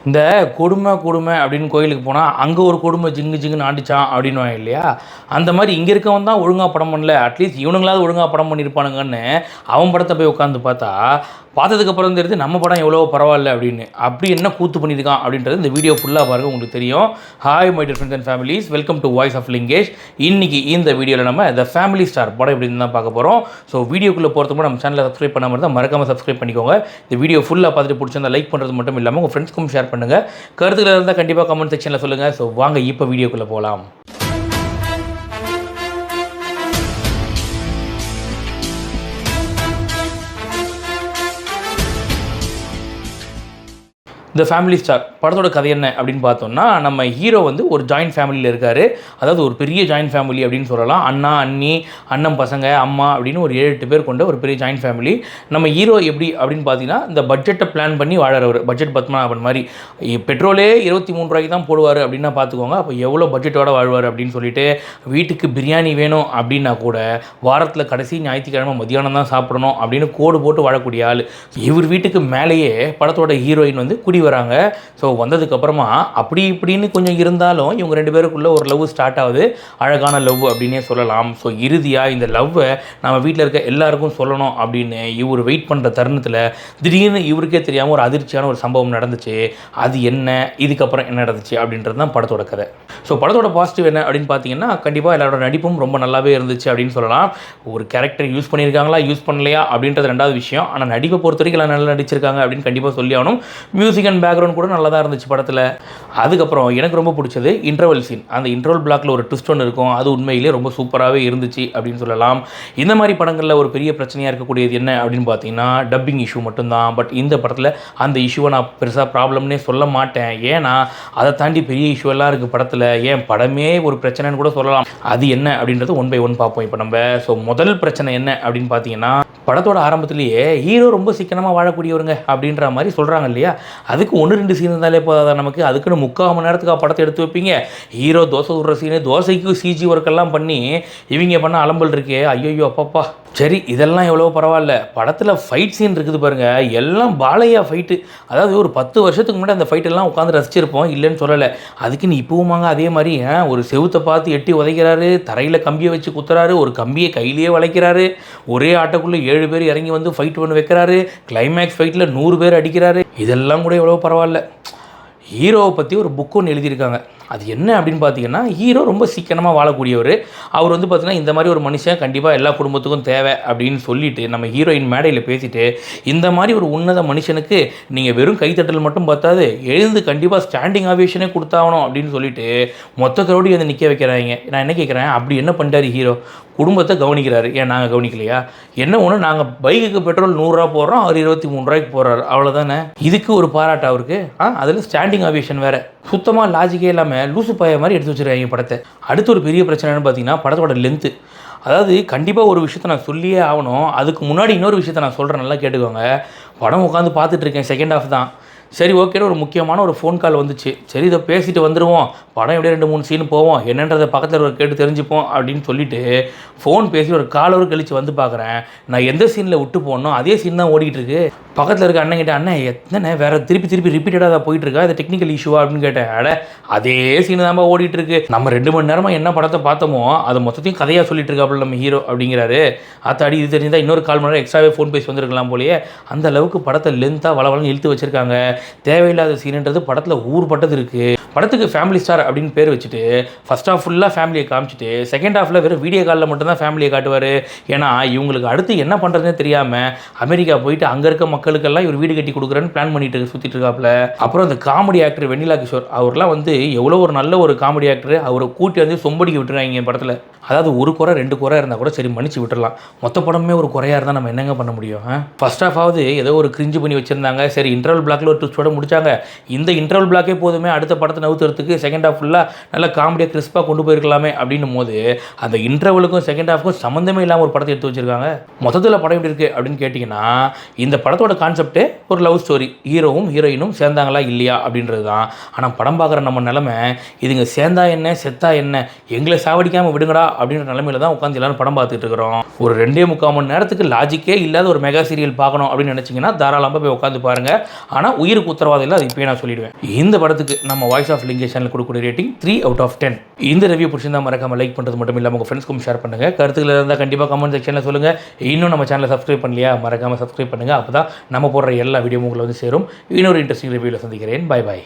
இந்த கொடுமை அப்படின்னு கோயிலுக்கு போனால் அங்கே ஒரு கொடுமை ஜிங்குன்னு ஆண்டிச்சான் அப்படின்வாங்க இல்லையா? அந்த மாதிரி இங்கே இருக்கவன் தான் ஒழுங்காக படம் பண்ணல, அட்லீஸ்ட் இவனுங்களாவது ஒழுங்காக படம் பண்ணியிருப்பானுங்கன்னு அவன் படத்தை போய் உட்காந்து பார்த்தா, பார்த்ததுக்கப்புறம் தெரியுது நம்ம படம் எவ்வளோ பரவாயில்ல அப்படின்னு. அப்படி என்ன கூத்து பண்ணியிருக்கான் அப்படின்றது இந்த வீடியோ ஃபுல்லாக பாருங்கள், உங்களுக்கு தெரியும். Hi my dear friends and families, welcome to voice of Lingesh. இன்றைக்கி இந்த வீடியோவில் நம்ம த ஃபேமிலி ஸ்டார் படம் எப்படின்னு தான் பார்க்க போகிறோம். ஸோ வீடியோக்குள்ளே போகிறதுக்கு நம்ம சேனலை சப்ஸ்கிரைப் பண்ணாமல் இருந்தால் மறக்காமல் சப்ஸ்கிரைப் பண்ணிக்கோங்க. இந்த வீடியோ ஃபுல்லாக பார்த்துட்டு பிடிச்சிருந்தா லைக் பண்ணுறது மட்டும் இல்லாமல் உங்கள் ஃப்ரெண்ட்ஸ்க்கும் ஷேர் பண்ணுங்கள். கருத்துக்கள் இருந்தால் கண்டிப்பாக கமெண்ட் செக்ஷனில் சொல்லுங்கள். ஸோ வாங்க இப்போ வீடியோக்குள்ளே போகலாம். த ஃபேமிலி ஸ்டார் படத்தோட கதை என்ன அப்படின்னு பார்த்தோம்னா, நம்ம ஹீரோ வந்து ஒரு ஜாயின்ட் ஃபேமிலியில் இருக்கார். அதாவது ஒரு பெரிய ஜாயின்ட் ஃபேமிலி அப்படின்னு சொல்லலாம். அண்ணா, அண்ணி, அண்ணன் பசங்க, அம்மா அப்படின்னு ஒரு 7-8 பேர் கொண்ட ஒரு பெரிய ஜாயின்ட் ஃபேமிலி. நம்ம ஹீரோ எப்படி அப்படின்னு பார்த்தீங்கன்னா, இந்த பட்ஜெட்டை பிளான் பண்ணி வாழறவர். பட்ஜெட் பத்மநாபன் மாதிரி. பெட்ரோலே 23 ரூபாய்க்கு தான் போடுவார் அப்படின்னா பார்த்துக்கோங்க. அப்போ எவ்வளோ பட்ஜெட்டோட வாழ்வார் அப்படின்னு சொல்லிட்டு, வீட்டுக்கு பிரியாணி வேணும் அப்படின்னா கூட வாரத்தில் கடைசி ஞாயிற்றுக்கிழமை மத்தியானம் தான் சாப்பிடணும் அப்படின்னு கோடு போட்டு வாழக்கூடிய ஆள். இவர் வீட்டுக்கு மேலேயே படத்தோட ஹீரோயின் வந்து குடி வராங்க. ஸோ வந்ததுக்கப்புறமா அப்படி இப்படின்னு கொஞ்சம் இருந்தாலும் இவங்க 2 பேருக்குள்ளே ஒரு லவ் ஸ்டார்ட் ஆகுது. அழகான லவ் அப்படின்னே சொல்லலாம். ஸோ இறுதியாக இந்த லவ்வை நம்ம வீட்டில் இருக்க எல்லாருக்கும் சொல்லணும் அப்படின்னு இவர் வெயிட் பண்ணுற தருணத்தில் திடீர்னு இவருக்கே தெரியாமல் ஒரு அதிர்ச்சியான ஒரு சம்பவம் நடந்துச்சு. அது என்ன, இதுக்கப்புறம் என்ன நடந்துச்சு அப்படின்றது தான் படத்தோட கதை. ஸோ படத்தோட பாசிட்டிவ் என்ன அப்படின்னு பார்த்தீங்கன்னா, கண்டிப்பாக எல்லாரோட நடிப்பும் ரொம்ப நல்லாவே இருந்துச்சு அப்படின்னு சொல்லலாம். ஒரு கேரக்டர் யூஸ் பண்ணியிருக்காங்களா யூஸ் பண்ணலையா அப்படின்றது ரெண்டாவது விஷயம். ஆனால் நடிப்பை பொறுத்த வரைக்கும் எல்லாம் நல்லா நடிச்சிருக்காங்க அப்படின்னு கண்டிப்பாக சொல்லி ஆகணும். மியூசிக் அண்ட் பேக்ரவுண்ட் கூட நல்லா தான் இருந்துச்சு படத்தில். அதுக்கப்புறம் எனக்கு ரொம்ப பிடிச்சது இன்டர்வல் சீன். அந்த இன்டர்வல் பிளாக்ல ஒரு ட்விஸ்ட் ஒன்று இருக்கும். அது உண்மையிலே ரொம்ப சூப்பராகவே இருந்துச்சு அப்படின்னு சொல்லலாம். இந்த மாதிரி படங்களில் ஒரு பெரிய பிரச்சனையாக இருக்கக்கூடியது என்ன அப்படின்னு பார்த்தீங்கன்னா, டப்பிங் இஷ்யூ மட்டும்தான். பட் இந்த படத்தில் அந்த இஷ்யூவை நான் பெருசாக ப்ராப்ளம்னே சொல்ல மாட்டேன். ஏன்னா அதை தாண்டி பெரிய இஷ்யூ எல்லாம் இருக்குது படத்தில். ஏன் படமே ஒரு பிரச்சனைன்னு கூட சொல்லலாம். அது என்ன அப்படின்றது ஒன் பை ஒன் பார்ப்போம் இப்போ நம்ம. ஸோ முதல் பிரச்சனை என்ன அப்படின்னு பார்த்தீங்கன்னா, படத்தோட ஆரம்பத்திலேயே ஹீரோ ரொம்ப சிக்கனமாக வாழக்கூடியவருங்க அப்படின்ற மாதிரி சொல்கிறாங்க இல்லையா? அதுக்கு 1-2 சீன் இருந்தாலே போதாதான் நமக்கு? அதுக்குன்னு 3/4 மணி நேரத்துக்கு படத்தை எடுத்து வைப்பீங்க. ஹீரோ தோசை விடுற சீனு, தோசைக்கு சிஜி ஒர்க்கெல்லாம் பண்ணி இவங்க பண்ண அலம்பல் இருக்கே, ஐயோ அப்பப்பா. சரி, இதெல்லாம் எவ்வளோ பரவாயில்ல. படத்தில் ஃபைட் சீன் இருக்குது பாருங்கள், எல்லாம் பாலையா ஃபைட்டு. அதாவது ஒரு 10 வருஷத்துக்கு முன்னாடி அந்த ஃபைட்டெல்லாம் உட்காந்து ரசிச்சிருப்போம், இல்லைன்னு சொல்லலை. அதுக்குன்னு இப்போவுமாங்க அதே மாதிரி ஒரு செவுத்தை பார்த்து எட்டி உதைக்கிறாரு, தரையில் கம்பியை வச்சு குத்துறாரு, ஒரு கம்பியை கையிலேயே வளைக்கிறாரு, ஒரே ஆட்டோக்குள்ளே 7 பேர் இறங்கி வந்து ஃபைட் பண்ணி வைக்கிறாரு, கிளைமேக்ஸ் ஃபைட்டில் 100 பேர் அடிக்கிறாரு. இதெல்லாம் கூட எவ்வளோ பரவாயில்ல. ஹீரோவை பற்றி ஒரு புக் ஒன்று எழுதியிருக்காங்க. அது என்ன அப்படின்னு பார்த்தீங்கன்னா, ஹீரோ ரொம்ப சிக்கனமாக வாழக்கூடியவர். அவர் வந்து பார்த்தீங்கன்னா, இந்த மாதிரி ஒரு மனுஷன் கண்டிப்பாக எல்லா குடும்பத்துக்கும் தேவை அப்படின்னு சொல்லிட்டு நம்ம ஹீரோயின் மேடையில் பேசிட்டு, இந்த மாதிரி ஒரு உன்னத மனுஷனுக்கு நீங்கள் வெறும் கைத்தட்டல் மட்டும் பார்த்தாது, எழுந்து கண்டிப்பாக ஸ்டாண்டிங் ஆவேஷனே கொடுத்தாகணும் அப்படின்னு சொல்லிட்டு மொத்த கரோடி வந்து நிற்க வைக்கிறாங்க. நான் என்ன கேட்குறேன், அப்படி என்ன பண்ணிட்டார் ஹீரோ? குடும்பத்தை கவனிக்கிறாரு. ஏன் நாங்கள் கவனிக்கலையா? என்ன ஒன்று, நாங்கள் பைக்குக்கு பெட்ரோல் 100 ரூபா போடுறோம், அவர் 23 ரூபாய்க்கு போடுறாரு, அவ்வளோதானே. இதுக்கு ஒரு பாராட்டு அவருக்கு? அதில் ஸ்டாண்டிங் ஆவேஷன் வேறு. சுத்தமாக லாஜிக்கே இல்லாமல் லூசு பாய மாதிரி எடுத்து வச்சுருக்காங்க படத்தை. அடுத்து ஒரு பெரிய பிரச்சனைன்னு பார்த்தீங்கன்னா, படத்தோட லென்த்து. அதாவது கண்டிப்பாக ஒரு விஷயத்தை நான் சொல்லியே ஆகணும். அதுக்கு முன்னாடி இன்னொரு விஷயத்தை நான் சொல்கிறேன், நல்லா கேட்டுக்கோங்க. படம் உட்காந்து பார்த்துட்ருக்கேன், செகண்ட் ஹாஃப் தான். சரி, ஓகேன்னு ஒரு முக்கியமான ஒரு ஃபோன் கால் வந்துச்சு. சரி, இதை பேசிட்டு வந்துடுவோம், படம் எப்படியே 2-3 சீன் போவோம், என்னன்றதை பக்கத்தில் ஒரு கேட்டு தெரிஞ்சுப்போம் அப்படின்னு சொல்லிட்டு ஃபோன் பேசி ஒரு காலவர் கழித்து வந்து பார்க்குறேன். நான் எந்த சீனில் விட்டு போனோம் அதே சீன் தான் ஓடிக்கிட்டு இருக்கு. பக்கத்தில் இருக்க அண்ணன் கிட்ட, அண்ணன் எத்தனை வேறு திருப்பி ரிப்பீட்டடாக அதை போயிட்டுருக்கா, இது டெக்னிக்கல் இஷ்யூவா அப்படின்னு கேட்டேன். அதே சீன் தான் ஓடிட்டு இருக்கு. நம்ம 2 மணி நேரமாக என்ன படத்தை பார்த்தோமோ அதை மொத்தத்தையும் கதையாக சொல்லிட்டு இருக்காப்புல நம்ம ஹீரோ அப்படிங்கிறாரு. அத்தாடி, இது தெரிஞ்சால் இன்னொரு 1/4 மணி நேரம் எக்ஸ்ட்ராவே ஃபோன் பேசி வந்துருக்கலாம் போலேயே. அந்த அளவுக்கு படத்தை லென்த்தாக வளவளன்னு இழுத்து வச்சுருக்காங்க. தேவையில்லாத சீனுன்றது படத்தில் ஊர்பட்டது இருக்குது. படத்துக்கு ஃபேமிலி ஸ்டார் அப்படின்னு பேர் வச்சுட்டு ஃபஸ்ட் ஹாஃப் ஃபுல்லாக ஃபேமிலியை காமிச்சிட்டு செகண்ட் ஹாஃபில் வெறும் வீடியோ காலில் மட்டும்தான் ஃபேமிலியை காட்டுவார். ஏன்னா இவங்களுக்கு அடுத்து என்ன பண்ணுறதுனே தெரியாமல் அமெரிக்கா போயிட்டு அங்கே இருக்க மக்களுக்கெல்லாம் இவர் வீடு கட்டி கொடுக்குறேன்னு பிளான் பண்ணிட்டு சுற்றிட்டு இருக்காப்புல. அப்புறம் அந்த காமெடி ஆக்டர் வெண்ணிலா கிஷோர், அவர்லாம் வந்து எவ்வளோ ஒரு நல்ல ஒரு காமெடி ஆக்டர். அவரை கூட்டி வந்து சொம்படிக்க விட்டுறாங்க படத்தில். அதாவது ஒரு குறை 2 குறை இருந்தால் கூட சரி மன்னிச்சு விட்டுடலாம். மொத்த படமே ஒரு குறையாக இருந்தால் நம்ம என்னங்க பண்ண முடியும்? ஃபர்ஸ்ட் ஹாஃபாவது ஏதோ ஒரு கிரிஞ்சு பண்ணி வச்சுருந்தாங்க. சரி, இன்டர்வல் பிளாக்ல ஒரு ட்விஸ்டோட முடிச்சாங்க. இந்த இன்டர்வல் பிளாக்கே போதுமே அடுத்த படத்தை நவுத்துறதுக்கு செகண்ட் ஹாஃப் ஃபுல்லாக நல்லா காமெடியாக கிறிஸ்பாக கொண்டு போயிருக்கலாமே அப்படின்னும் போது அந்த இன்டர்வலுக்கும் செகண்ட் ஹாஃப்க்கும் சம்மந்தமே இல்லாமல் ஒரு படத்தை எடுத்து வச்சிருக்காங்க. மொத்தத்தில் படம் எப்படி இருக்குது அப்படின்னு கேட்டிங்கன்னா, இந்த படத்தோட கான்செப்டே ஒரு லவ் ஸ்டோரி, ஹீரோவும் ஹீரோயினும் சேர்ந்தாங்களா இல்லையா அப்படின்றது தான். ஆனால் படம் பார்க்குற நம்ம நிலமை, இதுங்க சேர்ந்தா என்ன செத்தா என்ன, எங்களை சாவடிக்காமல் விடுங்கடா அப்படின்ற நிலமையில தான் உட்காந்து எல்லாரும் படம் பார்த்துட்டு இருக்கிறோம். ஒரு 2.75 மணி நேரத்துக்கு லாஜிக்கே இல்லாத ஒரு மெகா சீரியல் பார்க்கணும் அப்படின்னு நினச்சிங்கன்னா தாராளமாக போய் உட்காந்து பாருங்கள். ஆனால் உயிருக்கு உத்தரவாதம் இல்லை, அது இப்போயே நான் சொல்லிடுவேன். இந்த படத்துக்கு நம்ம வாய்ஸ் ஆஃப் லிங்கேஷ் சேனல் கொடுக்கக்கூடிய ரேட்டிங் 3/10. இந்த ரிவ்யூ பிடிச்சிருந்தா மறக்காம லைக் பண்ணுறது மட்டும் இல்லாமல் உங்கள் ஃப்ரெண்ட்ஸ்க்கும் ஷேர் பண்ணுங்கள். கருத்துக்கள் இருந்தால் கண்டிப்பாக கமெண்ட் செக்ஷனில் சொல்லுங்கள். இன்னும் நம்ம சேனலை சப்ஸ்கிரைப் பண்ணலையா, மறக்காமல் சப்ஸ்கிரைப் பண்ணுங்கள். அப்போ தான் நம்ம போடுற எல்லா வீடியோவும் உங்களை வந்து சேரும். இன்னொரு இன்ட்ரெஸ்டிங் ரிவ்யூவில் சந்திக்கிறேன். Bye bye.